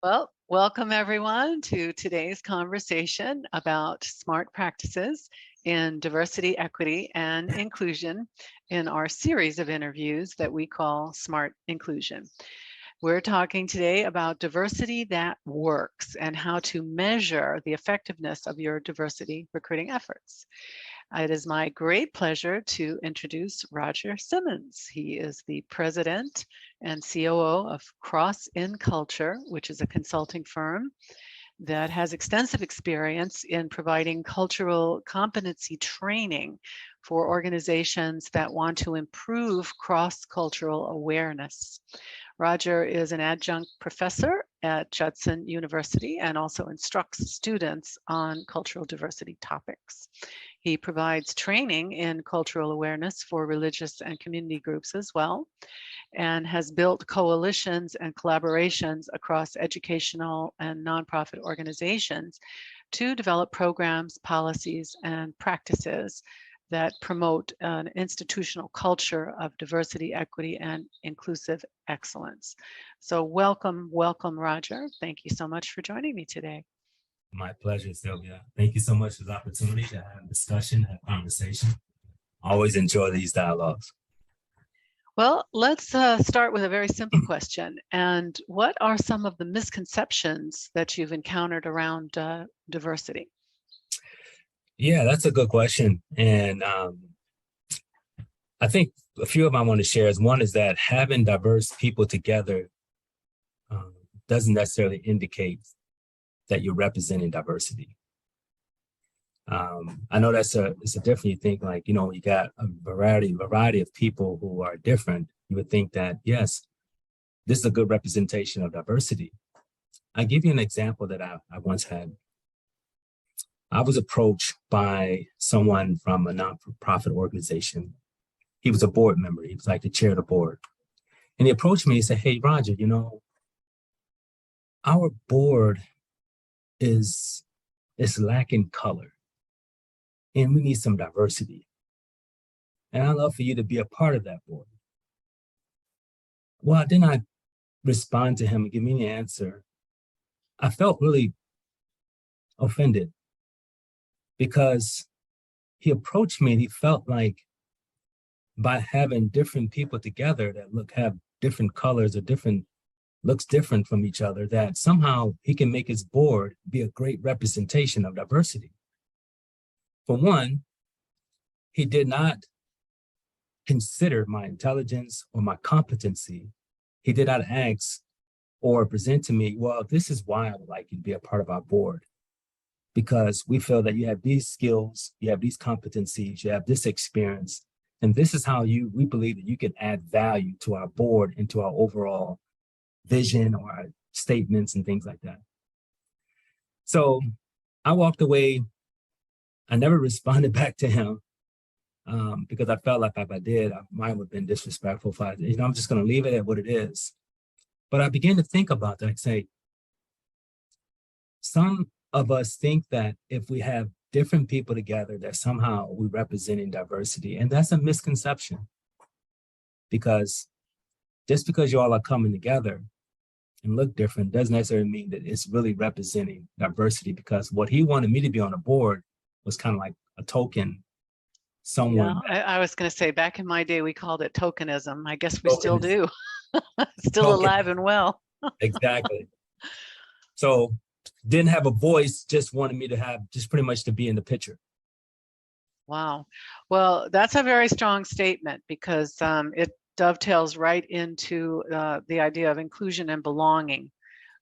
Well, welcome everyone to today's conversation about smart practices in diversity, equity, and inclusion in our series of interviews that we call Smart Inclusion. We're talking today about diversity that works and how to measure the effectiveness of your diversity recruiting efforts. It is my great pleasure to introduce Roger Simmons. He is the president and COO of Crossinculture, which is a consulting firm that has extensive experience in providing cultural competency training for organizations that want to improve cross-cultural awareness. Roger is an adjunct professor at Judson University and also instructs students on cultural diversity topics. He provides training in cultural awareness for religious and community groups as well, and has built coalitions and collaborations across educational and nonprofit organizations to develop programs, policies, and practices that promote an institutional culture of diversity, equity, and inclusive excellence. So welcome, Roger. Thank you so much for joining me today. My pleasure, Sylvia. Thank you so much for the opportunity to have a discussion, have conversation. Always enjoy these dialogues. Well, let's start with a very simple question. And what are some of the misconceptions that you've encountered around diversity? Yeah, that's a good question. And I think a few of them I want to share is one is that having diverse people together doesn't necessarily indicate that you're representing diversity. I know it's a different, you think like, when you got a variety of people who are different, you would think that, yes, this is a good representation of diversity. I'll give you an example that I once had. I was approached by someone from a nonprofit organization. He was a board member. He was like the chair of the board. And he approached me and said, hey, Roger, our board is lacking color. And we need some diversity. And I'd love for you to be a part of that board. Well, then I respond to him and give me an answer. I felt really offended because he approached me and he felt like by having different people together that have different colors or looks different from each other, that somehow he can make his board be a great representation of diversity. For one, he did not consider my intelligence or my competency. He did not ask or present to me, well, this is why I would like you to be a part of our board. Because we feel that you have these skills, you have these competencies, you have this experience, and this is how we believe that you can add value to our board and to our overall vision or our statements and things like that. So I walked away. I never responded back to him because I felt like if I did, I might have been disrespectful. I'm just going to leave it at what it is. But I began to think about that. I say, some of us think that if we have different people together, that somehow we're representing diversity. And that's a misconception. Because just because you all are coming together and look different doesn't necessarily mean that it's really representing diversity, because what he wanted me to be on the board was kind of like a token, someone. Yeah, I was going to say, back in my day, we called it tokenism. I guess we still do. Still Token. Alive and well. Exactly. So didn't have a voice, just wanted me to have just pretty much to be in the picture. Wow. Well, that's a very strong statement, because it dovetails right into the idea of inclusion and belonging,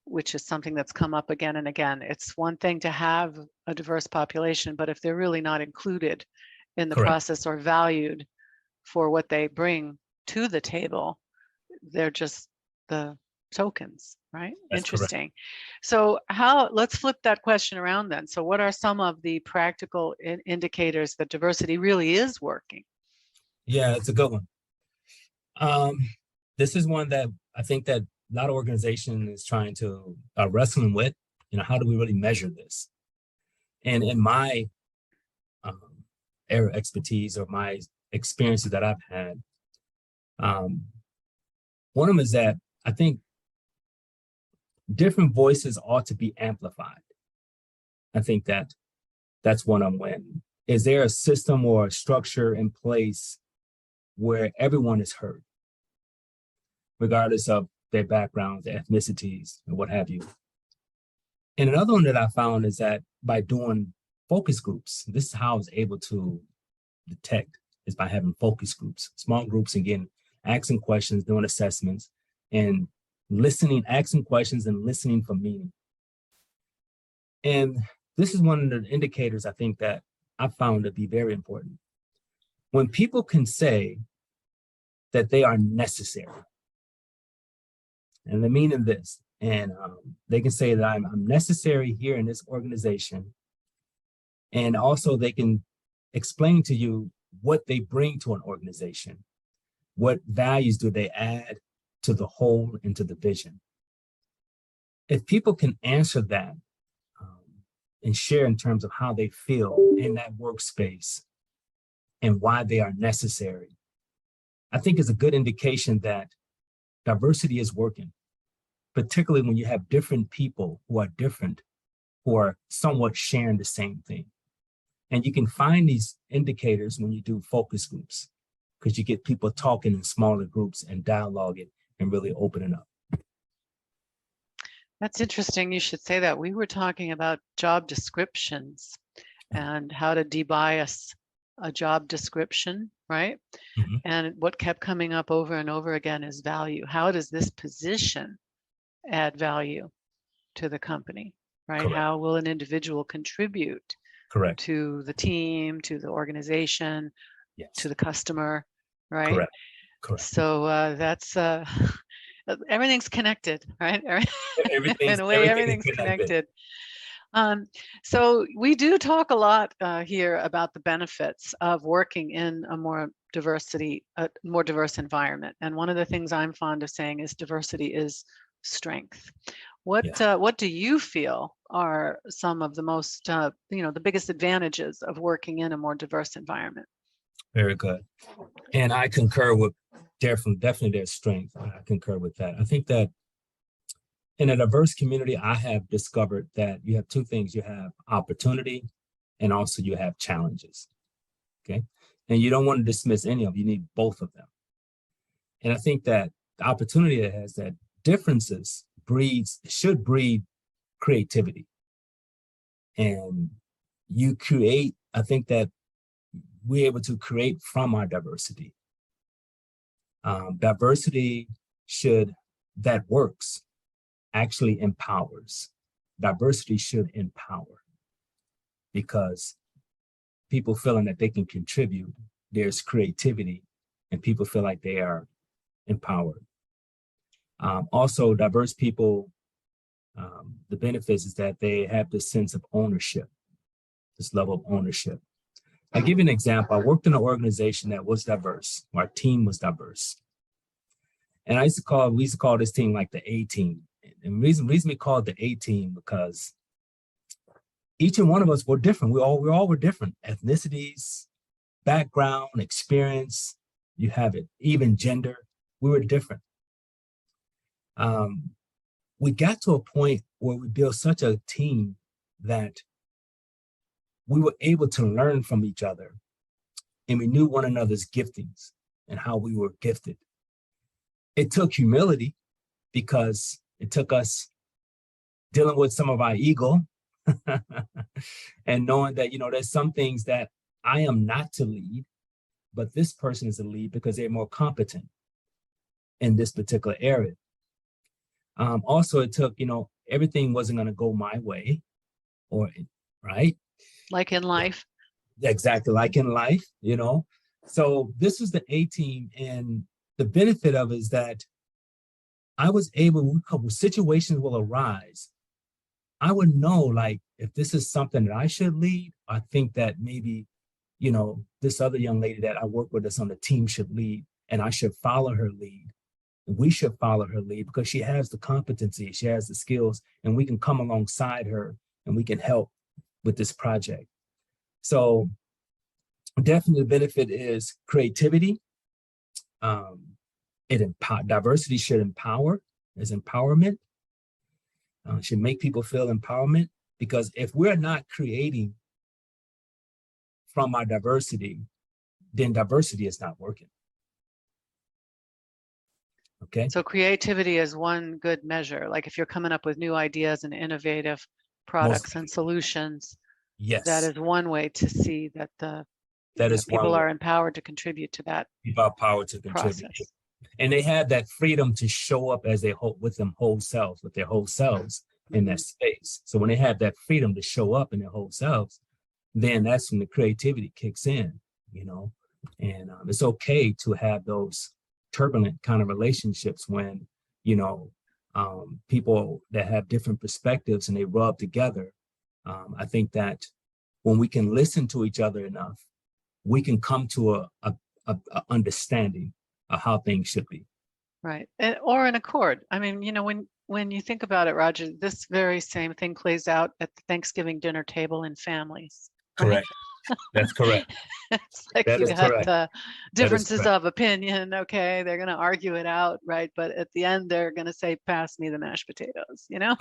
which is something that's come up again and again. It's one thing to have a diverse population, but if they're really not included in the Correct. process or valued for what they bring to the table, they're just the tokens, right? That's Interesting. correct. So let's flip that question around then. So what are some of the practical indicators that diversity really is working? Yeah, it's a good one. This is one that I think that a lot of organizations is trying to wrestling with, how do we really measure this? And in my area of expertise or my experiences that I've had, one of them is that I think different voices ought to be amplified. I think that's one I'm winning. Is there a system or a structure in place where everyone is heard, regardless of their backgrounds, their ethnicities, and what have you? And another one that I found is that by doing focus groups, this is how I was able to detect, is by having focus groups, small groups, again, asking questions, doing assessments, and listening, asking questions and listening for meaning. And this is one of the indicators I think that I found to be very important. When people can say that they are necessary, and the meaning of this, and they can say that I'm necessary here in this organization, and also they can explain to you what they bring to an organization, what values do they add to the whole and to the vision. If people can answer that and share in terms of how they feel in that workspace and why they are necessary, I think is a good indication that diversity is working, particularly when you have different people who are different, who are somewhat sharing the same thing. And you can find these indicators when you do focus groups, because you get people talking in smaller groups and dialoguing and really opening up. That's interesting. You should say that. We were talking about job descriptions and how to debias a job description, right? Mm-hmm. And what kept coming up over and over again is value. How does this position add value to the company, right? Correct. How will an individual contribute Correct. to the team, to the organization, Yes. to the customer, right? Correct. Correct. So that's everything's connected, right? Everything's, in a way, everything's connected. So we do talk a lot here about the benefits of working in a more diverse environment. And one of the things I'm fond of saying is diversity is strength. What do you feel are some of the most, the biggest advantages of working in a more diverse environment? Very good. And I concur with definitely their strength. I concur with that. I think that in a diverse community, I have discovered that you have two things. You have opportunity and also you have challenges. Okay. And you don't want to dismiss any of them. You need both of them. And I think that the opportunity that has that differences should breed creativity. And you create, I think that we're able to create from our diversity. Diversity that works actually empowers. Diversity should empower, because people feeling that they can contribute, there's creativity, and people feel like they are empowered. Also, diverse people, the benefits is that they have this sense of ownership, this level of ownership. I'll give you an example. I worked in an organization that was diverse. Our team was diverse. And we used to call this team like the A team. And the reason we called it the A team, because each and one of us were different. We all were different. Ethnicities, background, experience, you have it, even gender, we were different. We got to a point where we built such a team that we were able to learn from each other, and we knew one another's giftings and how we were gifted. It took humility, because it took us dealing with some of our ego and knowing that, there's some things that I am not to lead, but this person is to lead because they're more competent in this particular area. Also, it took, everything wasn't going to go my way, right? Like in life. Exactly, like in life, So this was the A team, and the benefit of it is that I was able, situations will arise. I would know, like, if this is something that I should lead, I think that maybe, this other young lady that I work with us on the team should lead, and I should follow her lead. We should follow her lead because she has the competency, she has the skills, and we can come alongside her and we can help with this project. So definitely the benefit is creativity. Diversity should empower, is empowerment. should make people feel empowerment, because if we're not creating from our diversity, then diversity is not working. Okay. So creativity is one good measure. Like if you're coming up with new ideas and innovative products and solutions, yes, that is one way to see that one people way. are empowered to contribute to that. People are empowered to contribute. Process. And they have that freedom to show up as they with their whole selves in that space. So when they have that freedom to show up in their whole selves, then that's when the creativity kicks in, you know. And it's okay to have those turbulent kind of relationships when, you know, people that have different perspectives and they rub together. I think that when we can listen to each other enough, we can come to a understanding of how things should be. Right. Or an accord. I mean, you know, when you think about it, Roger, this very same thing plays out at the Thanksgiving dinner table in families. Correct. Right? That's correct. It's like that you got differences of opinion. Okay, they're going to argue it out, right? But at the end, they're going to say, "Pass me the mashed potatoes," you know.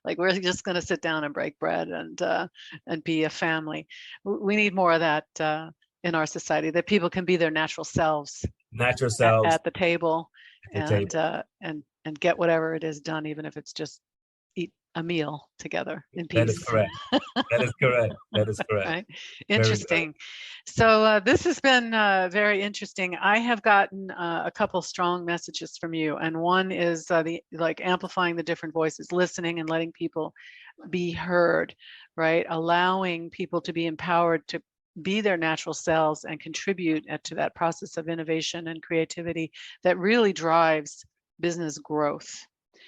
like we're just going to sit down and break bread and be a family. We need more of that in our society, that people can be their natural selves at the table, and get whatever it is done, even if it's just eat a meal together in peace. That is correct. That is correct. That is correct. Right. Interesting. So this has been very interesting. I have gotten a couple strong messages from you, and one is amplifying the different voices, listening and letting people be heard, right? Allowing people to be empowered to be their natural selves and contribute to that process of innovation and creativity that really drives business growth.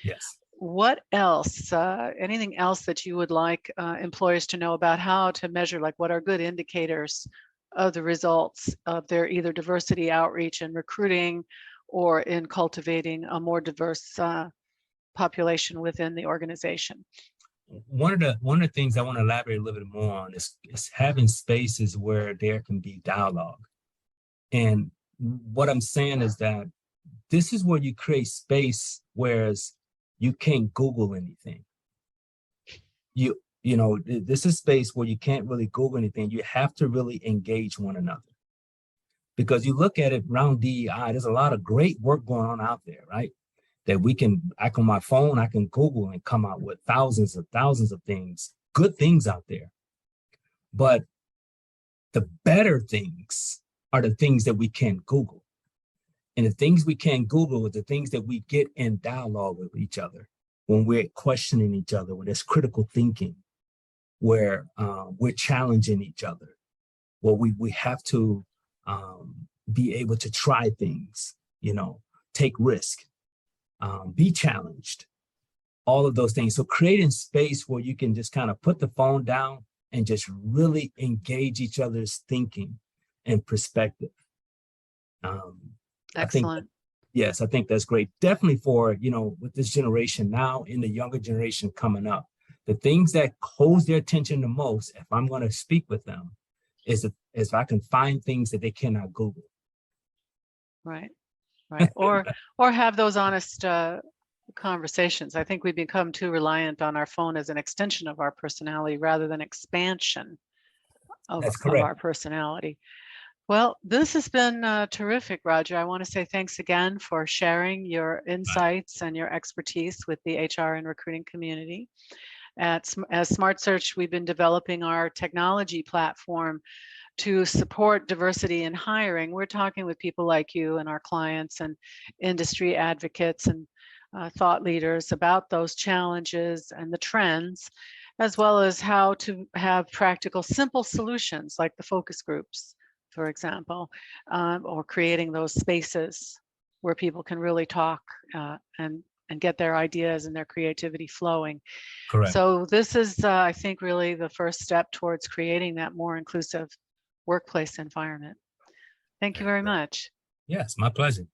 Yes. What else, anything else that you would like employers to know about how to measure, like what are good indicators of the results of their either diversity outreach and recruiting or in cultivating a more diverse population within the organization? One of the things I want to elaborate a little bit more on is having spaces where there can be dialogue. And what I'm saying is that this is where you create space, whereas you can't Google anything. You know, this is space where you can't really Google anything. You have to really engage one another. Because you look at it around DEI, there's a lot of great work going on out there, right? That on my phone, I can Google and come out with thousands of things, good things out there. But the better things are the things that we can't Google. And the things we can't Google are the things that we get in dialogue with each other, when we're questioning each other, when there's critical thinking, where we're challenging each other, where we have to be able to try things, you know, take risk, be challenged, all of those things. So creating space where you can just kind of put the phone down and just really engage each other's thinking and perspective. Excellent. I think that's great. Definitely for, you know, with this generation now and the younger generation coming up, the things that holds their attention the most, if I'm going to speak with them, is if I can find things that they cannot Google. Right. Or have those honest conversations. I think we've become too reliant on our phone as an extension of our personality rather than expansion of our personality. Well, this has been terrific, Roger. I want to say thanks again for sharing your insights and your expertise with the HR and recruiting community. As SmartSearch, we've been developing our technology platform to support diversity in hiring. We're talking with people like you and our clients and industry advocates and thought leaders about those challenges and the trends, as well as how to have practical, simple solutions like the focus groups, for example, or creating those spaces where people can really talk and get their ideas and their creativity flowing. Correct. So this is, I think, really the first step towards creating that more inclusive workplace environment. Thank you very much. Yes, my pleasure.